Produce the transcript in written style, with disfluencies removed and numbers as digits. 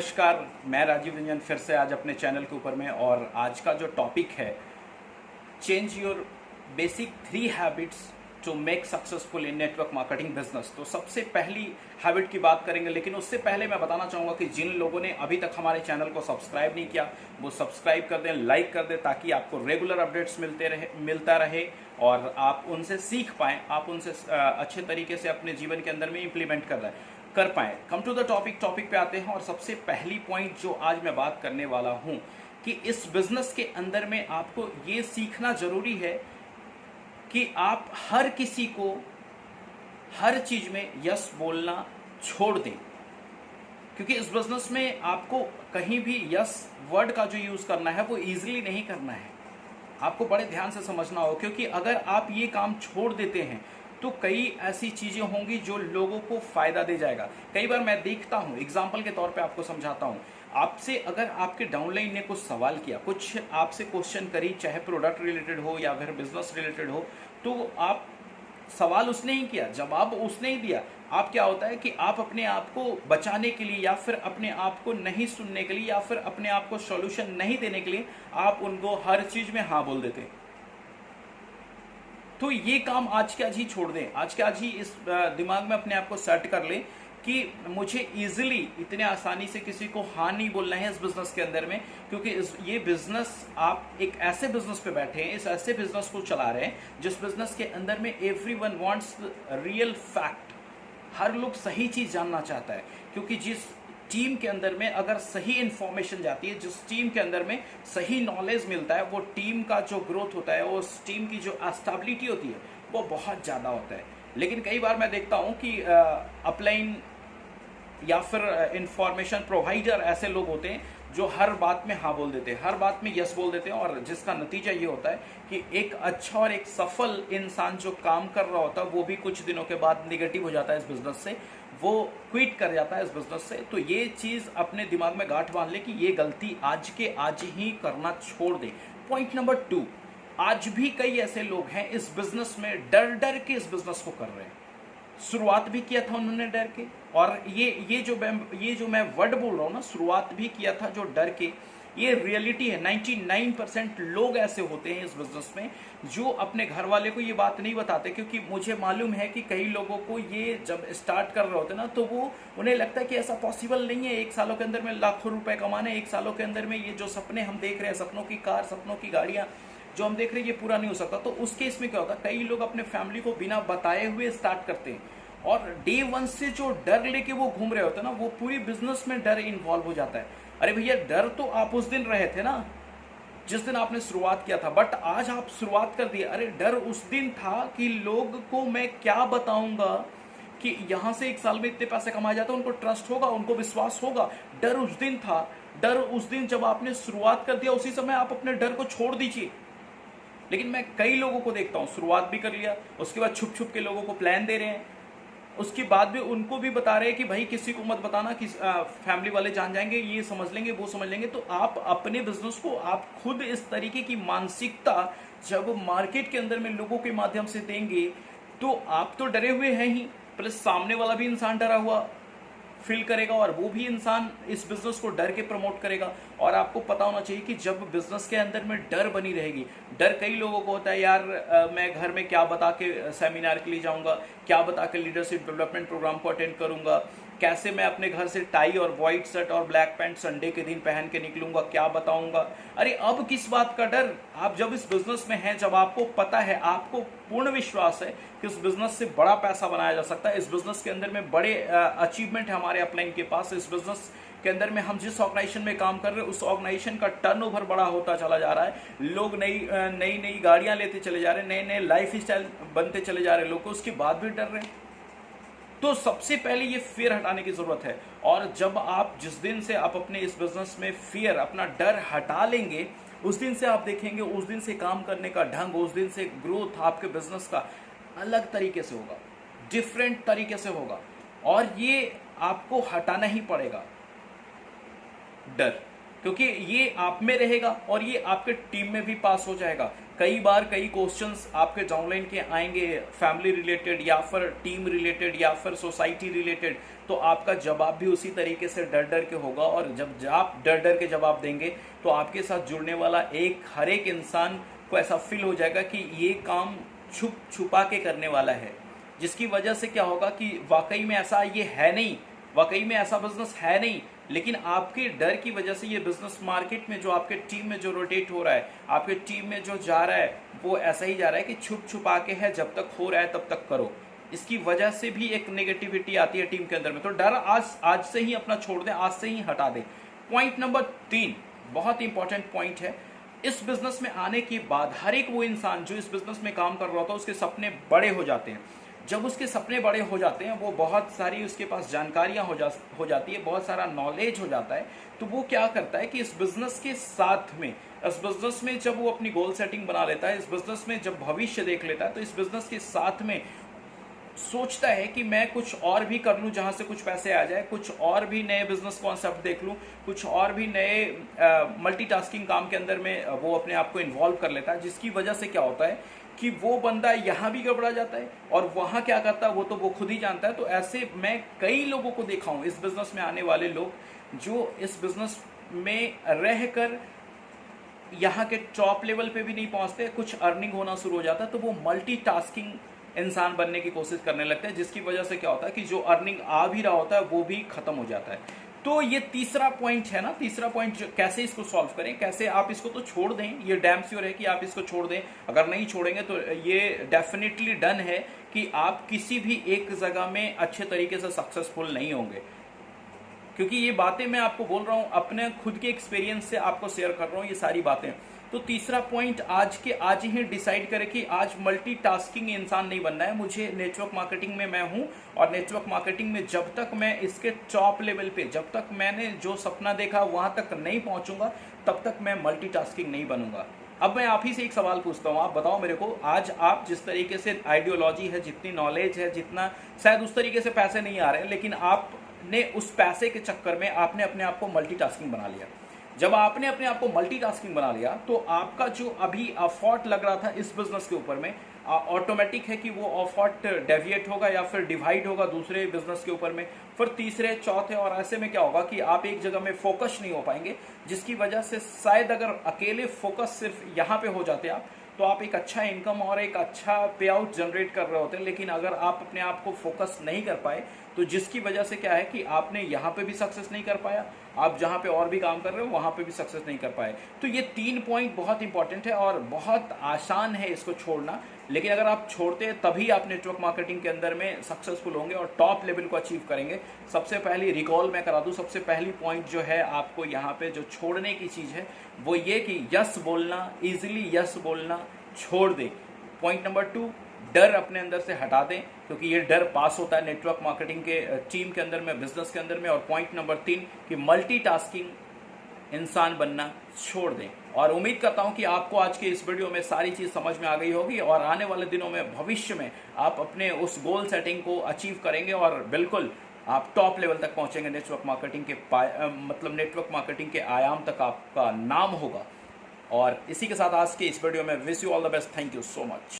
नमस्कार, मैं राजीव रंजन फिर से आज अपने चैनल के ऊपर में। और आज का जो टॉपिक है, change your basic 3 habits to make successful in network marketing business. तो सबसे पहली हैबिट की बात करेंगे, लेकिन उससे पहले मैं बताना चाहूँगा कि जिन लोगों ने अभी तक हमारे चैनल को सब्सक्राइब नहीं किया वो सब्सक्राइब कर दें, लाइक कर दें, ताकि आपको रेगुलर अपडेट्स मिलता रहे और आप उनसे सीख पाएँ, आप उनसे अच्छे तरीके से अपने जीवन के अंदर में इम्प्लीमेंट कर पाएँ। कम टू द टॉपिक पे आते हैं। और सबसे पहली पॉइंट जो आज मैं बात करने वाला हूँ कि इस बिजनेस के अंदर में आपको ये सीखना जरूरी है कि आप हर किसी को हर चीज में यस बोलना छोड़ दें, क्योंकि इस बिजनेस में आपको कहीं भी यस वर्ड का जो यूज करना है वो इजीली नहीं करना है। आपको बड़े ध्यान से समझना हो, क्योंकि अगर आप ये काम छोड़ देते हैं तो कई ऐसी चीजें होंगी जो लोगों को फायदा दे जाएगा। कई बार मैं देखता हूं, एग्जाम्पल के तौर पे आपको समझाता हूं। आपसे अगर आपके डाउनलाइन ने कुछ सवाल किया, कुछ आपसे क्वेश्चन करी, चाहे प्रोडक्ट रिलेटेड हो या फिर बिजनेस रिलेटेड हो, तो आप सवाल उसने ही किया, जवाब उसने ही दिया। आप क्या होता है कि आप अपने आप को बचाने के लिए या फिर अपने आप को नहीं सुनने के लिए या फिर अपने आप को सॉल्यूशन नहीं देने के लिए आप उनको हर चीज में हाँ बोल देते हैं। तो ये काम आज के आज ही छोड़ दें, आज के आज ही इस दिमाग में अपने आप को सेट कर लें कि मुझे इजीली इतने आसानी से किसी को हाँ नहीं बोलना है इस बिजनेस के अंदर में, क्योंकि ये बिजनेस, आप एक ऐसे बिजनेस पे बैठे हैं, इस ऐसे बिजनेस को चला रहे हैं जिस बिजनेस के अंदर में एवरीवन वांट्स रियल फैक्ट। हर लोग सही चीज जानना चाहता है, क्योंकि जिस टीम के अंदर में अगर सही इंफॉर्मेशन जाती है, जिस टीम के अंदर में सही नॉलेज मिलता है, वो टीम का जो ग्रोथ होता है, उस टीम की जो स्टेबिलिटी होती है वो बहुत ज़्यादा होता है। लेकिन कई बार मैं देखता हूँ कि अपलाइन या फिर इंफॉर्मेशन प्रोवाइडर ऐसे लोग होते हैं जो हर बात में हाँ बोल देते हैं, हर बात में यस बोल देते हैं, और जिसका नतीजा ये होता है कि एक अच्छा और एक सफल इंसान जो काम कर रहा होता है वो भी कुछ दिनों के बाद निगेटिव हो जाता है इस बिजनेस से, वो क्विट कर जाता है इस बिजनेस से। तो ये चीज़ अपने दिमाग में गांठ बांध ले कि ये गलती आज के आज ही करना छोड़ दे। पॉइंट नंबर 2, आज भी कई ऐसे लोग हैं इस बिजनेस में डर के इस बिजनेस को कर रहे हैं। शुरुआत भी किया था उन्होंने डर के, और ये जो मैं वर्ड बोल रहा हूँ ना, शुरुआत भी किया था जो डर के, ये रियलिटी है। 99% लोग ऐसे होते हैं इस बिजनेस में जो अपने घर वाले को ये बात नहीं बताते, क्योंकि मुझे मालूम है कि कई लोगों को ये जब स्टार्ट कर रहे होते ना तो वो उन्हें लगता है कि ऐसा पॉसिबल नहीं है 1 सालों के अंदर में लाखों रुपए कमाने, 1 सालों के अंदर में ये जो सपने हम देख रहे हैं, सपनों की कार, सपनों की गाड़ियां जो हम देख रहे हैं, ये पूरा नहीं हो सकता। तो उस केस में क्या होता है, कई लोग अपने फैमिली को बिना बताए हुए स्टार्ट करते हैं, और डे 1 से जो डर लेके वो घूम रहे होते हैं ना, वो पूरी बिजनेस में डर इन्वॉल्व हो जाता है। अरे भैया, डर तो आप उस दिन रहे थे ना जिस दिन आपने शुरुआत किया था, बट आज आप शुरुआत कर दिया। अरे डर उस दिन था कि लोग को मैं क्या बताऊंगा कि यहां से 1 साल में इतने पैसे कमाए जाते हैं, उनको ट्रस्ट होगा, उनको विश्वास होगा। डर उस दिन था, डर उस दिन जब आपने शुरुआत कर दिया, उसी समय आप अपने डर को छोड़ दीजिए। लेकिन मैं कई लोगों को देखता हूं, शुरुआत भी कर लिया, उसके बाद छुप छुप के लोगों को प्लान दे रहे हैं, उसके बाद भी उनको भी बता रहे हैं कि भाई किसी को मत बताना, कि फैमिली वाले जान जाएंगे, ये समझ लेंगे, वो समझ लेंगे। तो आप अपने बिजनेस को आप खुद इस तरीके की मानसिकता जब मार्केट के अंदर में लोगों के माध्यम से देंगे, तो आप तो डरे हुए हैं ही, प्लस सामने वाला भी इंसान डरा हुआ फील करेगा, और वो भी इंसान इस बिजनेस को डर के प्रमोट करेगा। और आपको पता होना चाहिए कि जब बिजनेस के अंदर में डर बनी रहेगी, डर कई लोगों को होता है, यार मैं घर में क्या बता के सेमिनार के लिए जाऊंगा, क्या बता के लीडरशिप डेवलपमेंट प्रोग्राम को अटेंड करूंगा, कैसे मैं अपने घर से टाई और व्हाइट शर्ट और ब्लैक पैंट संडे के दिन पहन के निकलूंगा, क्या बताऊंगा। अरे अब किस बात का डर, आप जब इस बिजनेस में हैं, जब आपको पता है, आपको पूर्ण विश्वास है कि इस बिजनेस से बड़ा पैसा बनाया जा सकता है, इस बिजनेस के अंदर में बड़े अचीवमेंट है हमारे अपलाइन के पास, इस बिजनेस के अंदर में हम जिस ऑर्गेनाइजेशन में काम कर रहे हैं उस ऑर्गेनाइजेशन का टर्नओवर बड़ा होता चला जा रहा है, लोग नई गाड़ियां लेते चले जा रहे हैं, नए नए लाइफ स्टाइल बनते चले जा रहे हैं, लोग उसके बाद भी डर रहे हैं। तो सबसे पहले ये फियर हटाने की जरूरत है। और जब आप, जिस दिन से आप अपने इस बिजनेस में फियर, अपना डर हटा लेंगे, उस दिन से आप देखेंगे, उस दिन से काम करने का ढंग, उस दिन से ग्रोथ आपके बिजनेस का अलग तरीके से होगा, डिफरेंट तरीके से होगा। और ये आपको हटाना ही पड़ेगा डर, क्योंकि ये आप में रहेगा और ये आपके टीम में भी पास हो जाएगा। कई बार कई क्वेश्चंस आपके डाउनलाइन के आएंगे, फैमिली रिलेटेड या फिर टीम रिलेटेड या फिर सोसाइटी रिलेटेड, तो आपका जवाब भी उसी तरीके से डर डर के होगा। और जब आप डर डर के जवाब देंगे तो आपके साथ जुड़ने वाला हर एक इंसान को ऐसा फील हो जाएगा कि ये काम छुपा के करने वाला है, जिसकी वजह से क्या होगा कि वाकई में ऐसा ये है नहीं, वाकई में ऐसा बिजनेस है नहीं, लेकिन आपके डर की वजह से ये बिजनेस मार्केट में जो आपके टीम में जो रोटेट हो रहा है, आपके टीम में जो जा रहा है, वो ऐसा ही जा रहा है कि छुप छुपा के है, जब तक हो रहा है तब तक करो। इसकी वजह से भी एक नेगेटिविटी आती है टीम के अंदर में। तो डर आज से ही अपना छोड़ दें, आज से ही हटा दें। पॉइंट नंबर 3 बहुत इंपॉर्टेंट पॉइंट है। इस बिजनेस में आने के बाद हर एक वो इंसान जो इस बिजनेस में काम कर रहा था, उसके सपने बड़े हो जाते हैं। जब उसके सपने बड़े हो जाते हैं, वो बहुत सारी उसके पास जानकारियां हो जाती है, बहुत सारा नॉलेज हो जाता है, तो वो क्या करता है कि इस बिजनेस के साथ में, इस बिजनेस में जब वो अपनी गोल सेटिंग बना लेता है, इस बिजनेस में जब भविष्य देख लेता है, तो इस बिजनेस के साथ में सोचता है कि मैं कुछ और भी कर लूं जहां से कुछ पैसे आ जाए, कुछ और भी नए बिजनेस कॉन्सेप्ट देख लूं, कुछ और भी नए मल्टीटास्किंग काम के अंदर में वो अपने आप को इन्वॉल्व कर लेता है। जिसकी वजह से क्या होता है कि वो बंदा यहाँ भी गड़बड़ा जाता है और वहाँ क्या करता है वो खुद ही जानता है। तो ऐसे मैं कई लोगों को देखा हूँ, इस बिजनेस में आने वाले लोग जो इस बिजनेस में रहकर यहाँ के टॉप लेवल पे भी नहीं पहुँचते, कुछ अर्निंग होना शुरू हो जाता है, तो वो मल्टीटास्किंग इंसान बनने की कोशिश करने लगते हैं, जिसकी वजह से क्या होता है कि जो अर्निंग आ भी रहा होता है वो भी खत्म हो जाता है। तो ये तीसरा पॉइंट है ना, तीसरा पॉइंट कैसे इसको सॉल्व करें, कैसे आप इसको तो छोड़ दें, ये डैम श्योर है कि आप इसको छोड़ दें। अगर नहीं छोड़ेंगे तो ये डेफिनेटली डन है कि आप किसी भी एक जगह में अच्छे तरीके से सक्सेसफुल नहीं होंगे, क्योंकि ये बातें मैं आपको बोल रहा हूं, अपने खुद के एक्सपीरियंस से आपको शेयर कर रहा हूं ये सारी बातें। तो तीसरा पॉइंट आज ही डिसाइड करें कि आज मल्टीटास्किंग इंसान नहीं बनना है, मुझे नेटवर्क मार्केटिंग में मैं हूं, और नेटवर्क मार्केटिंग में जब तक मैं इसके टॉप लेवल पे, जब तक मैंने जो सपना देखा वहां तक नहीं पहुंचूंगा, तब तक मैं मल्टीटास्किंग नहीं बनूंगा। अब मैं आप ही से एक सवाल पूछता हूं, आप बताओ मेरे को, आज आप जिस तरीके से आइडियोलॉजी है, जितनी नॉलेज है, जितना शायद उस तरीके से पैसे नहीं आ रहे हैं, लेकिन आपने उस पैसे के चक्कर में आपने अपने आप को मल्टीटास्किंग बना लिया। जब आपने अपने आप को मल्टीटास्किंग बना लिया तो आपका जो अभी एफर्ट लग रहा था इस बिजनेस के ऊपर में, ऑटोमेटिक है कि वो एफर्ट डेविएट होगा या फिर डिवाइड होगा दूसरे बिजनेस के ऊपर में, फिर तीसरे, चौथे, और ऐसे में क्या होगा कि आप एक जगह में फोकस नहीं हो पाएंगे, जिसकी वजह से शायद अगर अकेले फोकस सिर्फ यहाँ पे हो जाते आप, तो आप एक अच्छा इनकम और एक अच्छा पे आउट जनरेट कर रहे होते हैं। लेकिन अगर आप अपने आप को फोकस नहीं कर पाए, तो जिसकी वजह से क्या है कि आपने यहाँ पे भी सक्सेस नहीं कर पाया, आप जहाँ पे और भी काम कर रहे हो वहाँ पे भी सक्सेस नहीं कर पाए। तो ये 3 पॉइंट बहुत इंपॉर्टेंट है और बहुत आसान है इसको छोड़ना, लेकिन अगर आप छोड़ते हैं तभी आप नेटवर्क मार्केटिंग के अंदर में सक्सेसफुल होंगे और टॉप लेवल को अचीव करेंगे। सबसे पहली रिकॉल मैं करा दूं, सबसे पहली पॉइंट जो है आपको यहाँ पे जो छोड़ने की चीज़ है वो ये कि यस बोलना, इजीली यस बोलना छोड़ दें। पॉइंट नंबर 2, डर अपने अंदर से हटा दें, क्योंकि ये डर पास होता है नेटवर्क मार्केटिंग के टीम के अंदर में, बिजनेस के अंदर में। और पॉइंट नंबर 3 कि मल्टीटास्किंग इंसान बनना छोड़ दें। और उम्मीद करता हूं कि आपको आज के इस वीडियो में सारी चीज़ समझ में आ गई होगी और आने वाले दिनों में, भविष्य में आप अपने उस गोल सेटिंग को अचीव करेंगे और बिल्कुल आप टॉप लेवल तक पहुंचेंगे। नेटवर्क मार्केटिंग के मतलब नेटवर्क मार्केटिंग के आयाम तक आपका नाम होगा। और इसी के साथ आज के इस वीडियो में wish you all the best. Thank you so much.